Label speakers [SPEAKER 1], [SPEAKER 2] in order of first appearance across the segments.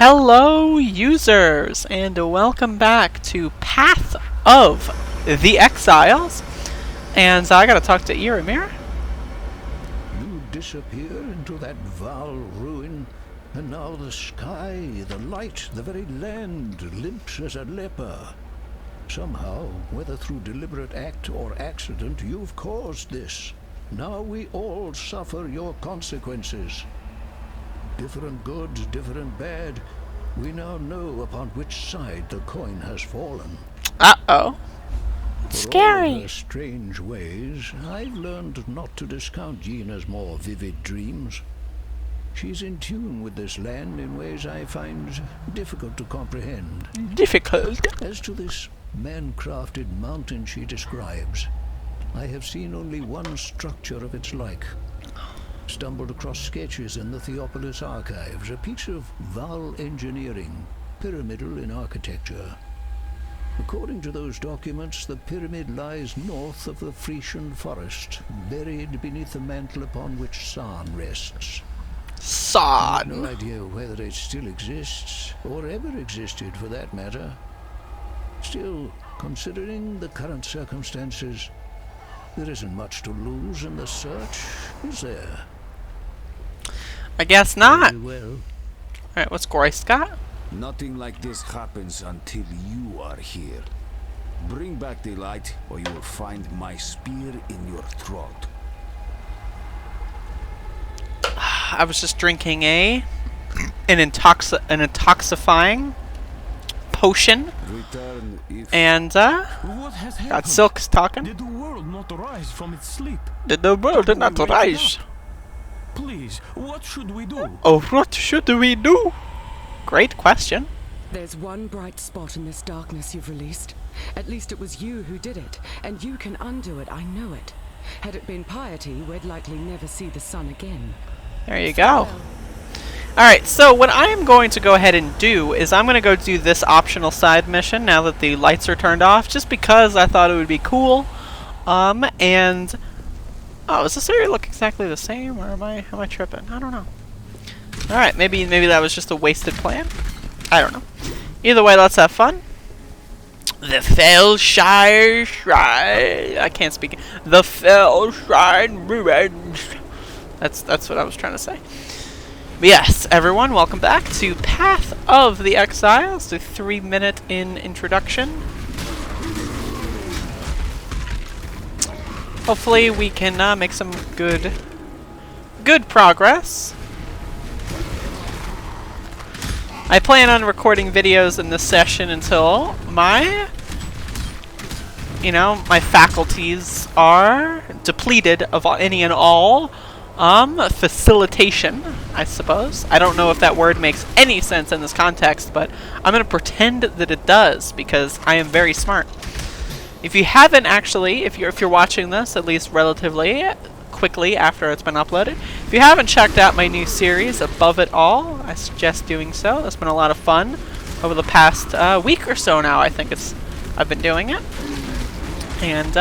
[SPEAKER 1] Hello users, and welcome back to Path of the Exiles. And I gotta talk to Eramir.
[SPEAKER 2] You disappear into that vile ruin, and now the sky, the light, the very land limps as a leper. Somehow, whether through deliberate act or accident, you've caused this. Now we all suffer your consequences. Different good, different bad. We now know upon which side the coin has fallen.
[SPEAKER 1] Uh-oh. It's
[SPEAKER 2] For
[SPEAKER 1] scary.
[SPEAKER 2] all her strange ways, I've learned not to discount Gina's more vivid dreams. She's in tune with this land in ways I find difficult to comprehend.
[SPEAKER 1] Difficult.
[SPEAKER 2] As to this man-crafted mountain she describes, I have seen only one structure of its like. Stumbled across sketches in the Theopolis archives, a piece of vowel engineering, pyramidal in architecture. According to those documents, the pyramid lies north of the Frisian forest, buried beneath the mantle upon which San rests. I have no
[SPEAKER 1] Son.
[SPEAKER 2] idea whether it still exists, or ever existed for that matter. Still, considering the current circumstances, there isn't much to lose in the search, is there?
[SPEAKER 1] I guess not.
[SPEAKER 2] Very well.
[SPEAKER 1] Alright, what's Grace got?
[SPEAKER 3] Nothing like this happens until you are here. Bring back the light, or you will find my spear in your throat.
[SPEAKER 1] I was just drinking an intoxifying potion,
[SPEAKER 3] Return if
[SPEAKER 1] and
[SPEAKER 4] What has happened?
[SPEAKER 1] got Silk's talking.
[SPEAKER 4] Did the world not rise from its sleep?
[SPEAKER 1] Did the world
[SPEAKER 4] Did
[SPEAKER 1] not
[SPEAKER 4] we wake it
[SPEAKER 1] rise?
[SPEAKER 4] up? Please, what should we do?
[SPEAKER 1] Oh, what should we do? Great question.
[SPEAKER 5] There's one bright spot in this darkness you've released. At least it was you who did it, and you can undo it, I know it. Had it been piety, we'd likely never see the sun again.
[SPEAKER 1] There you go. Alright, so what I am going to go ahead and do is I'm going to go do this optional side mission now that the lights are turned off, just because I thought it would be cool. And oh, does this area look exactly the same, or am I tripping? I don't know. Alright, maybe that was just a wasted plan. I don't know. Either way, let's have fun. The Fellshire Shrine. I can't speak. The Fellshire Ruins. That's what I was trying to say. But yes, everyone, welcome back to Path of the Exiles, the 3-minute introduction. Hopefully we can make some good progress. I plan on recording videos in this session until my faculties are depleted of any and all facilitation, I suppose. I don't know if that word makes any sense in this context, but I'm going to pretend that it does because I am very smart. If you haven't actually, if you're watching this at least relatively quickly after it's been uploaded, if you haven't checked out my new series Above It All, I suggest doing so. It's been a lot of fun over the past week or so now. I think I've been doing it, and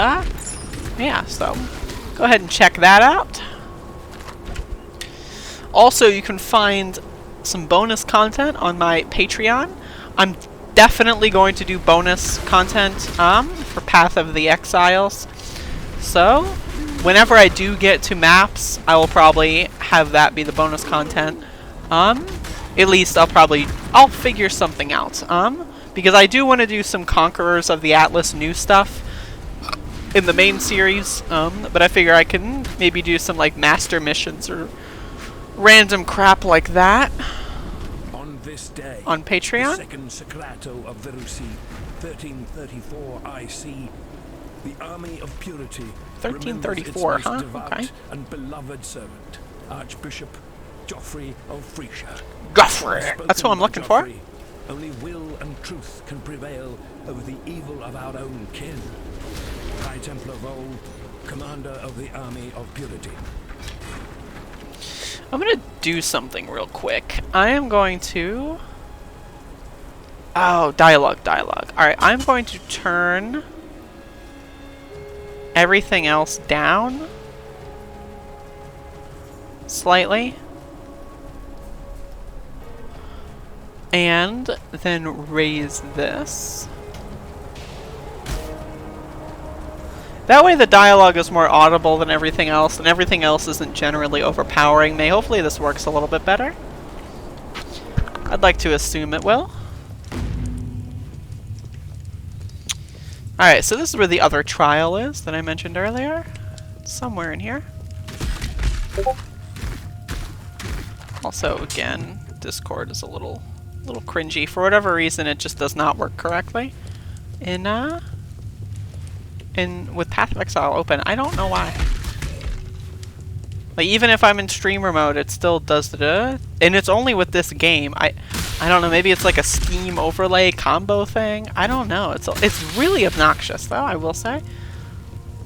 [SPEAKER 1] yeah, so go ahead and check that out. Also, you can find some bonus content on my Patreon. I'm definitely going to do bonus content for Path of the Exiles. So, whenever I do get to maps, I will probably have that be the bonus content. At least I'll figure something out. Because I do want to do some Conquerors of the Atlas new stuff in the main series. But I figure I can maybe do some like master missions or random crap like that.
[SPEAKER 4] On this day,
[SPEAKER 1] on Patreon?
[SPEAKER 4] the second Socrato of Verusi, 1334 IC, the army of purity
[SPEAKER 1] 1334,
[SPEAKER 4] remembers its most
[SPEAKER 1] huh?
[SPEAKER 4] devout
[SPEAKER 1] Okay.
[SPEAKER 4] and beloved servant, Archbishop Geoffrey of Frisia.
[SPEAKER 1] Joffrey! That's what I'm
[SPEAKER 4] Spoken
[SPEAKER 1] looking
[SPEAKER 4] by
[SPEAKER 1] for.
[SPEAKER 4] Geoffrey, only will and truth can prevail over the evil of our own kin. High Templar Vol, commander of the army of purity.
[SPEAKER 1] I'm gonna do something real quick. I am going to... Oh, dialogue. Alright, I'm going to turn everything else down slightly. And then raise this. That way the dialogue is more audible than everything else, and everything else isn't generally overpowering me. Hopefully this works a little bit better. I'd like to assume it will. Alright, so this is where the other trial is that I mentioned earlier. It's somewhere in here. Also, again, Discord is a little cringy. For whatever reason, it just does not work correctly. With Path of Exile open, I don't know why. Like, even if I'm in streamer mode, it still does the and it's only with this game. I don't know, maybe it's like a Steam overlay combo thing. I don't know. It's really obnoxious though, I will say.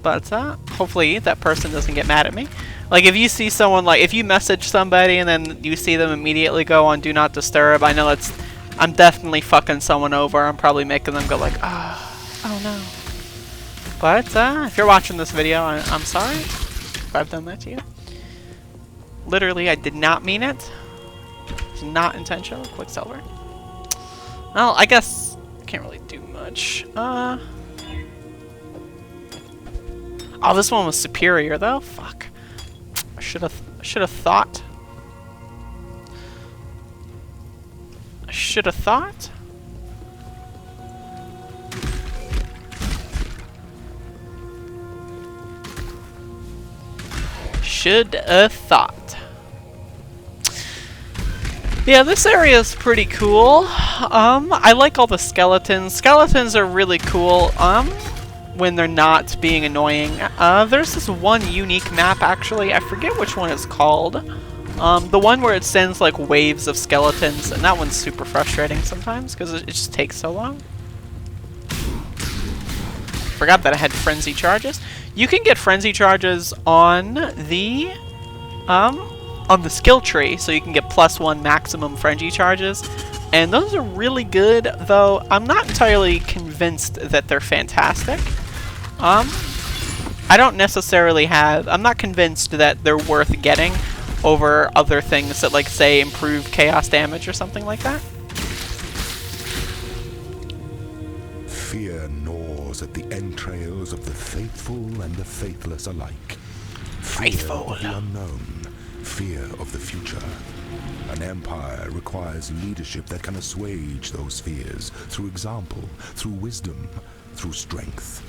[SPEAKER 1] But hopefully that person doesn't get mad at me. Like, if you see someone, like, if you message somebody and then you see them immediately go on Do Not Disturb, I know I'm definitely fucking someone over. I'm probably making them go like, oh no. But if you're watching this video, I'm sorry if I've done that to you. Literally, I did not mean it. It's not intentional. Quicksilver. Well, I guess I can't really do much. Oh, this one was superior though. Fuck. I should have thought. I should have thought. Should have thought. Yeah, this area is pretty cool. I like all the skeletons. Skeletons are really cool. When they're not being annoying. There's this one unique map, actually. I forget which one it's called. The one where it sends like waves of skeletons, and that one's super frustrating sometimes because it just takes so long. Forgot that I had frenzy charges. You can get frenzy charges on the skill tree, so you can get +1 maximum frenzy charges. And those are really good, though I'm not entirely convinced that they're fantastic. I don't necessarily I'm not convinced that they're worth getting over other things that, like, say, improve chaos damage or something like that.
[SPEAKER 6] Fear gnaws at the entrails of the faithful and the faithless alike. Fear of the unknown, fear of the future. An empire requires leadership that can assuage those fears through example, through wisdom, through strength.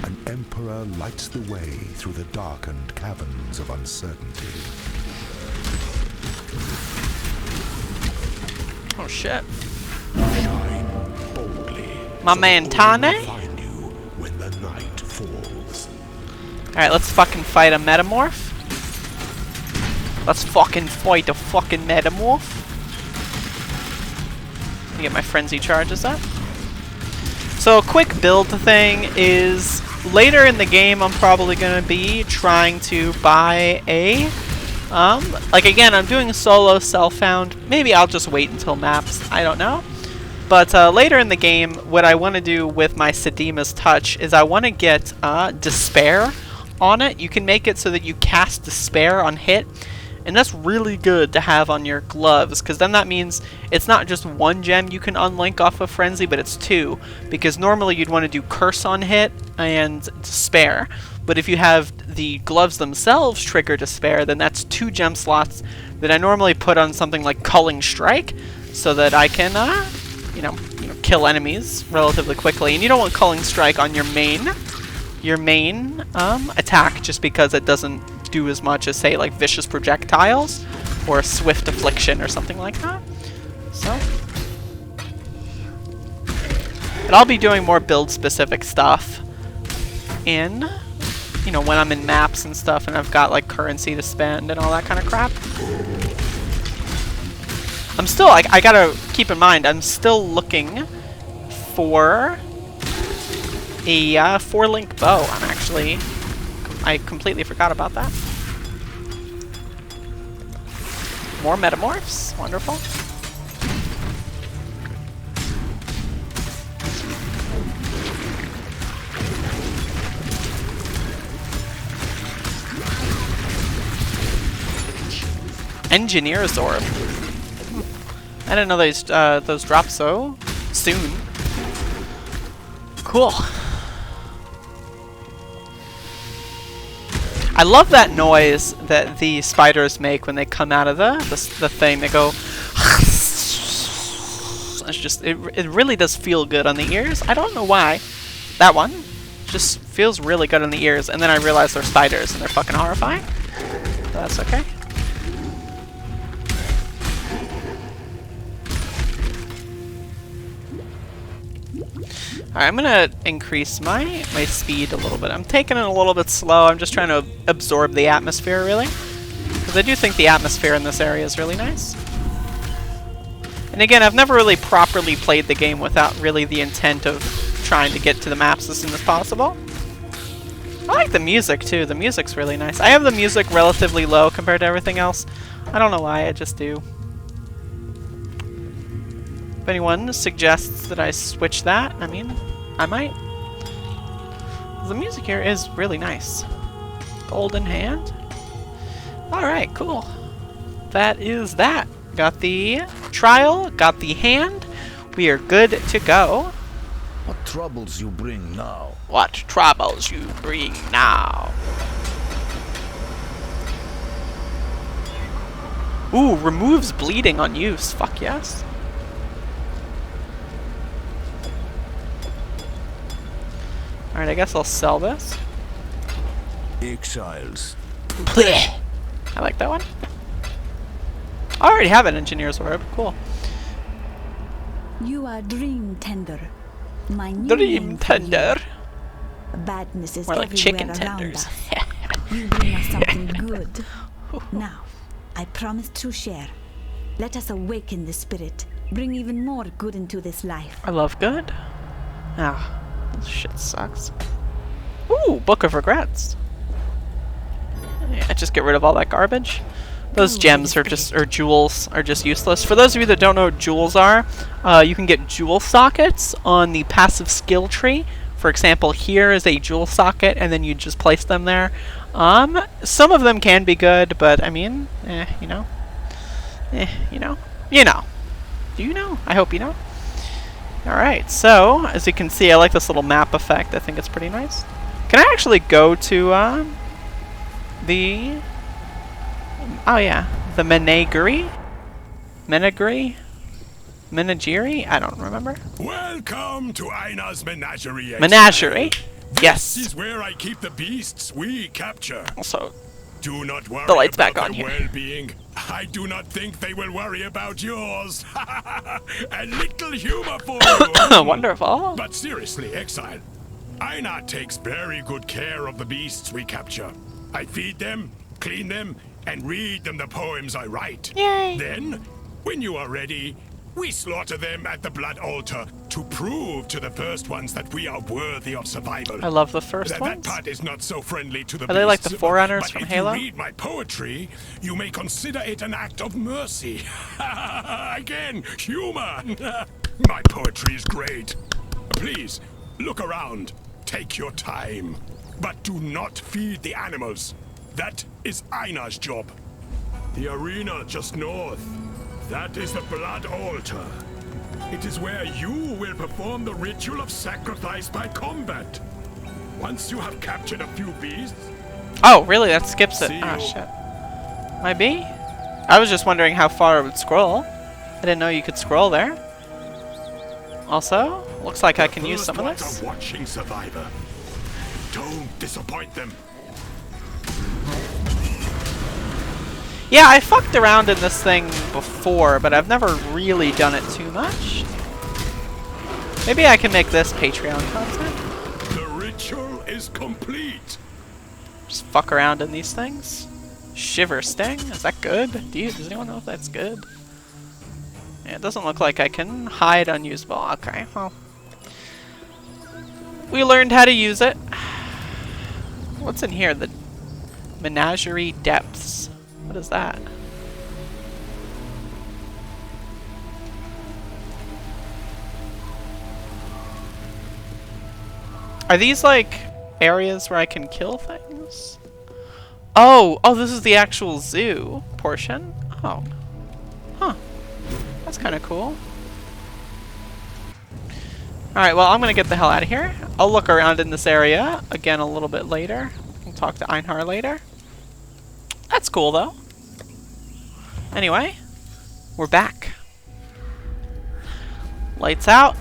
[SPEAKER 6] An emperor lights the way through the darkened caverns of uncertainty.
[SPEAKER 1] Oh shit.
[SPEAKER 6] Shine boldly.
[SPEAKER 1] My man Tane?
[SPEAKER 6] Find you when the night falls.
[SPEAKER 1] Alright, let's fucking fight a metamorph. Let's fucking fight a fucking metamorph. Let me get my frenzy charges up. So a quick build thing is, later in the game I'm probably going to be trying to buy a, like, again, I'm doing solo self-found. Maybe I'll just wait until maps, I don't know. But later in the game, what I want to do with my Sedima's Touch is I want to get Despair on it. You can make it so that you cast Despair on hit. And that's really good to have on your gloves, because then that means it's not just one gem you can unlink off of Frenzy, but it's 2. Because normally you'd want to do Curse on hit and Despair. But if you have the gloves themselves trigger Despair, then that's 2 gem slots that I normally put on something like Culling Strike, so that I can, you know, kill enemies relatively quickly. And you don't want Culling Strike on your main attack, just because it doesn't do as much as, say, like Vicious Projectiles or Swift Affliction or something like that. So, but I'll be doing more build specific stuff in, you know, when I'm in maps and stuff and I've got like currency to spend and all that kind of crap. I'm still, I gotta keep in mind, I'm still looking for a 4-link bow. I completely forgot about that. More metamorphs. Wonderful. Engineer's Orb. I didn't know those drop so soon. Cool. I love that noise that the spiders make when they come out of the thing. They go. It's just it really does feel good on the ears. I don't know why. That one just feels really good on the ears, and then I realize they're spiders and they're fucking horrifying. But that's okay. Alright, I'm gonna increase my speed a little bit. I'm taking it a little bit slow. I'm just trying to absorb the atmosphere, really. Because I do think the atmosphere in this area is really nice. And again, I've never really properly played the game without really the intent of trying to get to the maps as soon as possible. I like the music, too. The music's really nice. I have the music relatively low compared to everything else. I don't know why, I just do. If anyone suggests that I switch that, I mean, I might. The music here is really nice. Golden hand. Alright, cool. That is that. Got the trial, got the hand. We are good to go.
[SPEAKER 4] What troubles you bring now?
[SPEAKER 1] What troubles you bring now? Ooh, removes bleeding on use. Fuck yes. Alright, I guess I'll sell this.
[SPEAKER 3] Exiles.
[SPEAKER 1] Blech. I like that one. I already have an engineer's orb. Cool.
[SPEAKER 7] You are Dream Tender. My new
[SPEAKER 1] Dream
[SPEAKER 7] name for you.
[SPEAKER 1] tender.
[SPEAKER 7] Badness is
[SPEAKER 1] More like
[SPEAKER 7] everywhere
[SPEAKER 1] chicken
[SPEAKER 7] around
[SPEAKER 1] tenders.
[SPEAKER 7] us. You bring us something good. Now, I promise to share. Let us awaken the spirit. Bring even more good into this life.
[SPEAKER 1] I love good. Ah, this shit sucks. Ooh, Book of Regrets. Yeah, just get rid of all that garbage. Those gems are just, or jewels are just useless. For those of you that don't know what jewels are, you can get jewel sockets on the passive skill tree. For example, here is a jewel socket, and then you just place them there. Some of them can be good, but I mean, you know. You know. You know. Do you know? I hope you know. Alright, so, as you can see, I like this little map effect. I think it's pretty nice. Can I actually go to, the... Oh yeah, the menagerie? Menagerie? Menagerie? I don't remember.
[SPEAKER 8] Welcome to Einar's Menagerie.
[SPEAKER 1] Menagerie?
[SPEAKER 8] This is
[SPEAKER 1] Yes.
[SPEAKER 8] where I keep the beasts we capture.
[SPEAKER 1] Also,
[SPEAKER 8] Do not worry
[SPEAKER 1] The light's
[SPEAKER 8] about
[SPEAKER 1] back on
[SPEAKER 8] their
[SPEAKER 1] here.
[SPEAKER 8] well-being. I do not think they will worry about yours. A little humor for you.
[SPEAKER 1] wonderful.
[SPEAKER 8] But seriously, Exile, Einar takes very good care of the beasts we capture. I feed them, clean them, and read them the poems I write.
[SPEAKER 1] Yay.
[SPEAKER 8] Then, when you are ready, we slaughter them at the blood altar to prove to the first ones that we are worthy of survival.
[SPEAKER 1] I love the first
[SPEAKER 8] That
[SPEAKER 1] ones.
[SPEAKER 8] part is not so friendly to the
[SPEAKER 1] Are they like the
[SPEAKER 8] beasts,
[SPEAKER 1] Forerunners
[SPEAKER 8] but
[SPEAKER 1] from
[SPEAKER 8] if
[SPEAKER 1] Halo?
[SPEAKER 8] you read my poetry, you may consider it an act of mercy. Again, humor. My poetry is great. Please, look around. Take your time. But do not feed the animals. That is Einar's job. The arena just north. That is the blood altar. It is where you will perform the ritual of sacrifice by combat. Once you have captured a few beasts...
[SPEAKER 1] Oh, really? That skips it.
[SPEAKER 8] See
[SPEAKER 1] Ah,
[SPEAKER 8] you.
[SPEAKER 1] shit. Might be? I was just wondering how far it would scroll. I didn't know you could scroll there. Also, looks like I can use some of
[SPEAKER 8] First
[SPEAKER 1] this.
[SPEAKER 8] ones are watching, Survivor. Don't disappoint them.
[SPEAKER 1] Yeah, I fucked around in this thing before, but I've never really done it too much. Maybe I can make this Patreon content.
[SPEAKER 8] The ritual is complete.
[SPEAKER 1] Just fuck around in these things. Shiver Sting? Is that good? Does anyone know if that's good? Yeah, it doesn't look like I can hide unusable. Okay, well. We learned how to use it. What's in here? The Menagerie Depths. What is that? Are these like areas where I can kill things? Oh, this is the actual zoo portion. Oh, huh. That's kind of cool. Alright, well, I'm going to get the hell out of here. I'll look around in this area again a little bit later. We'll talk to Einhar later. That's cool, though. Anyway, we're back. Lights out.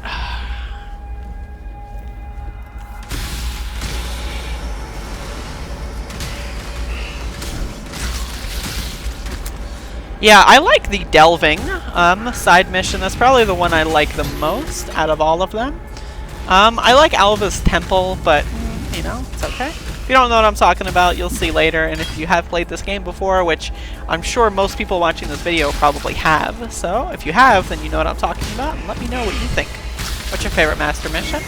[SPEAKER 1] Yeah, I like the delving side mission. That's probably the one I like the most out of all of them. I like Alva's temple, but, you know, it's okay. If you don't know what I'm talking about, you'll see later. And if you have played this game before, which I'm sure most people watching this video probably have. So, if you have, then you know what I'm talking about. And let me know what you think. What's your favorite master mission?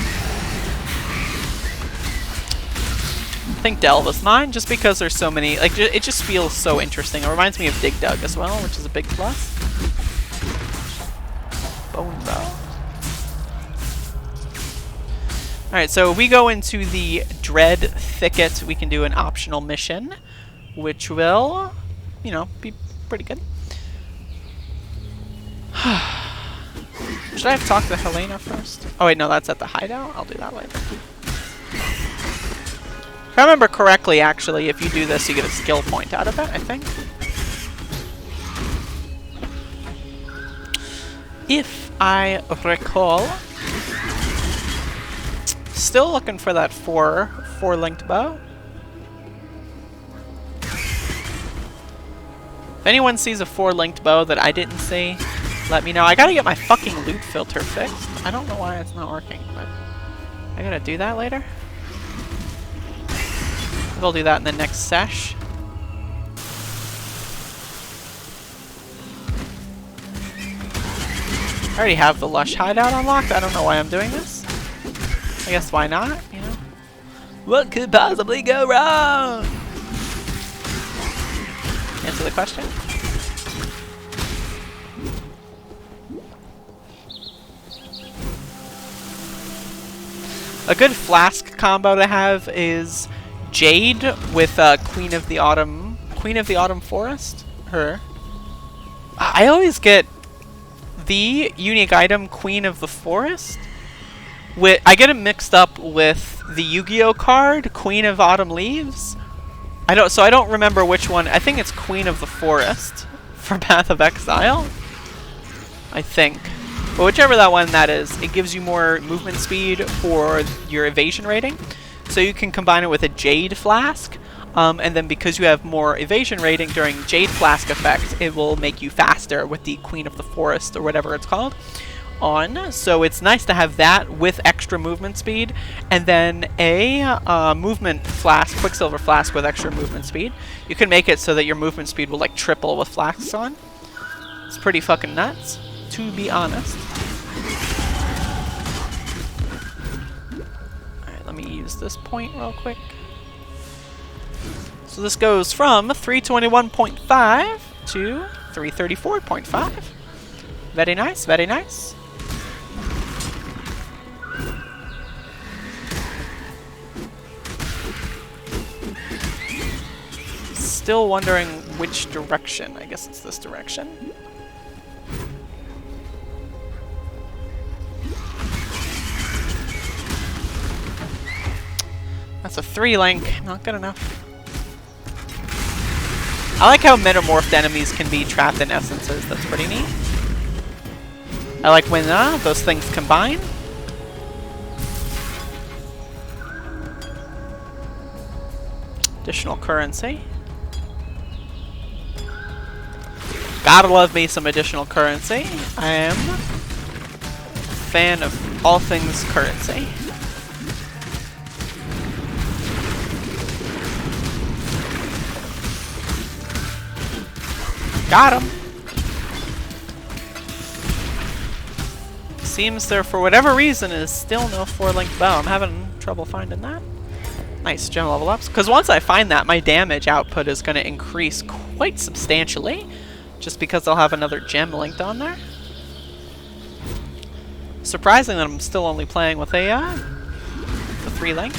[SPEAKER 1] I think Delve is mine, just because there's so many, like, it just feels so interesting. It reminds me of Dig Dug as well, which is a big plus. Bone bow. Alright, so we go into the Dread Thicket. We can do an optional mission, which will, you know, be pretty good. Should I have talked to Helena first? Oh wait, no, that's at the hideout. I'll do that later. If I remember correctly, actually, if you do this, you get a skill point out of it, I think. If I recall. Still looking for that four-linked bow. If anyone sees a four-linked bow that I didn't see, let me know. I gotta get my fucking loot filter fixed. I don't know why it's not working, but I gotta do that later. We'll do that in the next sesh. I already have the Lush hideout unlocked. I don't know why I'm doing this. I guess why not, you know? What could possibly go wrong? Answer the question. A good flask combo to have is Jade with Queen of the Autumn Forest. Her. I always get the unique item Queen of the Forest. I get it mixed up with the Yu-Gi-Oh card Queen of Autumn Leaves. I don't remember which one. I think it's Queen of the Forest for Path of Exile. I think. But whichever that is, it gives you more movement speed for your evasion rating. So you can combine it with a Jade Flask, and then because you have more evasion rating during Jade Flask effect, it will make you faster with the Queen of the Forest, or whatever it's called, on. So it's nice to have that with extra movement speed, and then a movement flask, Quicksilver Flask with extra movement speed. You can make it so that your movement speed will like triple with flasks on. It's pretty fucking nuts, to be honest. Let me use this point real quick. So this goes from 321.5 to 334.5. Very nice, very nice. Still wondering which direction. I guess it's this direction. That's a 3-link, not good enough. I like how metamorphed enemies can be trapped in essences, that's pretty neat. I like when those things combine. Additional currency. Gotta love me some additional currency. I am a fan of all things currency. Got him. Seems there, for whatever reason, is still no 4-linked bow. I'm having trouble finding that. Nice gem level ups. Because once I find that, my damage output is going to increase quite substantially. Just because I'll have another gem linked on there. Surprising that I'm still only playing with a the 3-link.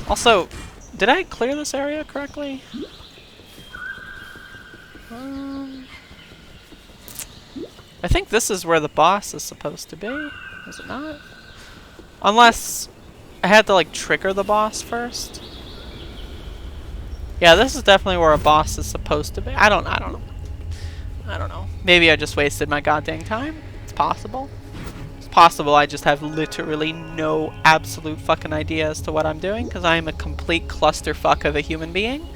[SPEAKER 1] Also, did I clear this area correctly? I think this is where the boss is supposed to be. Is it not? Unless I had to like trigger the boss first. Yeah, this is definitely where a boss is supposed to be. I don't know. I don't know. Maybe I just wasted my goddamn time. It's possible. It's possible I just have literally no absolute fucking idea as to what I'm doing, because I am a complete clusterfuck of a human being.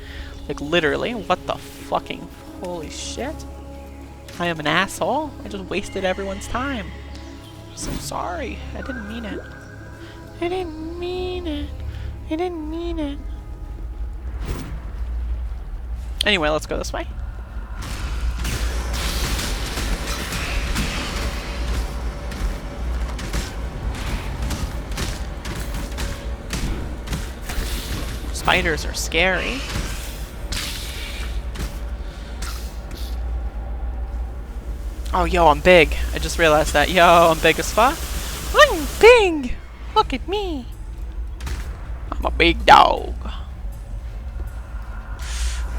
[SPEAKER 1] Like, literally. What the fucking... Holy shit. I am an asshole. I just wasted everyone's time. I'm so sorry. I didn't mean it. I didn't mean it. I didn't mean it. Anyway, let's go this way. Spiders are scary. Oh, yo, I'm big. I just realized that. Yo, I'm big as fuck. I'm big! Look at me. I'm a big dog.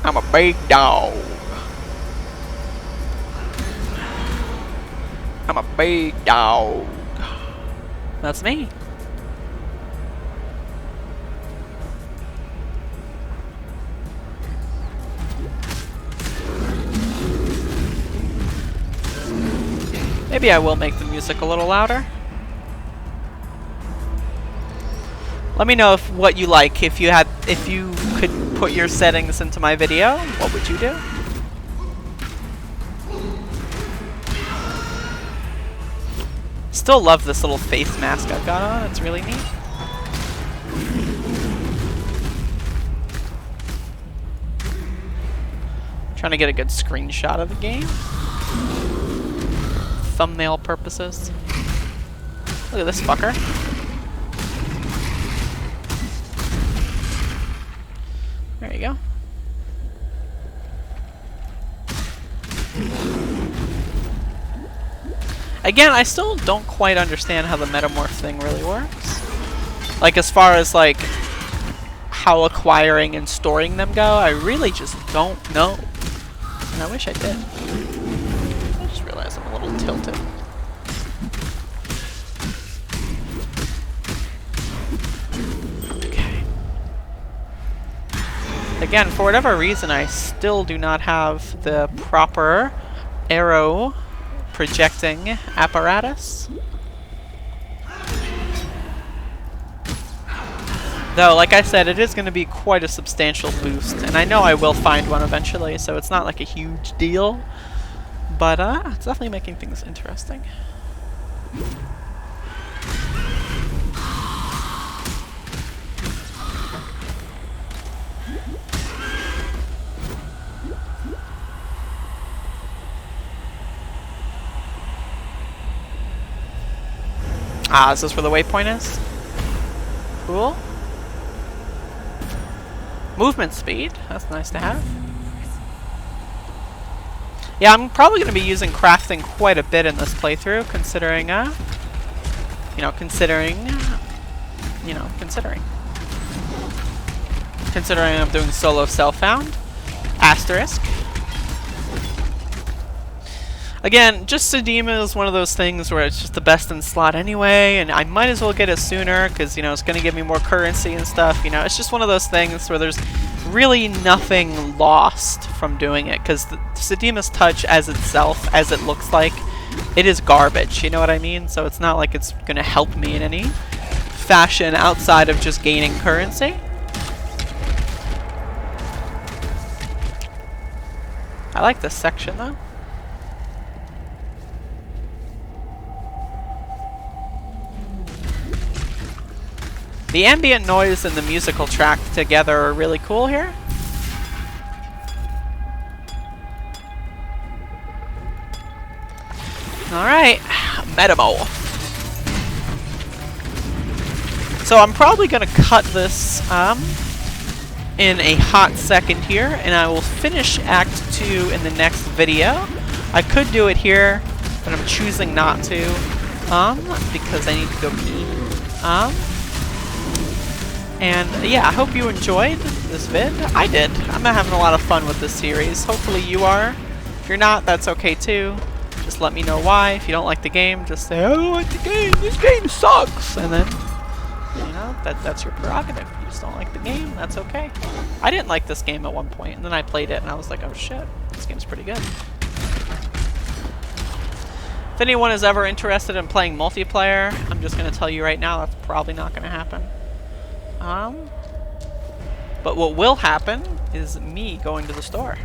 [SPEAKER 1] I'm a big dog. I'm a big dog. That's me. Maybe I will make the music a little louder. Let me know what you like. If you could put your settings into my video, what would you do? Still love this little face mask I've got on. It's really neat. Trying to get a good screenshot of the game. Thumbnail purposes. Look at this fucker. There you go. Again, I still don't quite understand how the metamorph thing really works. Like, as far as, like, how acquiring and storing them go, I really just don't know. And I wish I did. I just realized I'm a little tilted. Okay. Again, for whatever reason, I still do not have the proper arrow projecting apparatus. Though, like I said, it is going to be quite a substantial boost, and I know I will find one eventually, so it's not like a huge deal, but it's definitely making things interesting. Ah, is this where the waypoint is? Cool. Movement speed. That's nice to have. Yeah, I'm probably going to be using crafting quite a bit in this playthrough, considering, considering I'm doing solo self-found. Asterisk. Again, just Sedema is one of those things where it's just the best in slot anyway, and I might as well get it sooner because, it's going to give me more currency and stuff. It's just one of those things where there's really nothing lost from doing it, because Sedema's touch as itself, as it looks like, it is garbage, you know what I mean? So it's not like it's going to help me in any fashion outside of just gaining currency. I like this section, though. The ambient noise and the musical track together are really cool here. Alright, Metamorph. So I'm probably going to cut this in a hot second here, and I will finish Act 2 in the next video. I could do it here, but I'm choosing not to, because I need to go pee. And yeah, I hope you enjoyed this vid. I did. I'm having a lot of fun with this series. Hopefully you are. If you're not, that's okay too. Just let me know why. If you don't like the game, just say, I don't like the game, this game sucks! And then, you know, that's your prerogative. If you just don't like the game, that's okay. I didn't like this game at one point, and then I played it, and I was like, oh shit, this game's pretty good. If anyone is ever interested in playing multiplayer, I'm just going to tell you right now, that's probably not going to happen. But what will happen is me going to the store.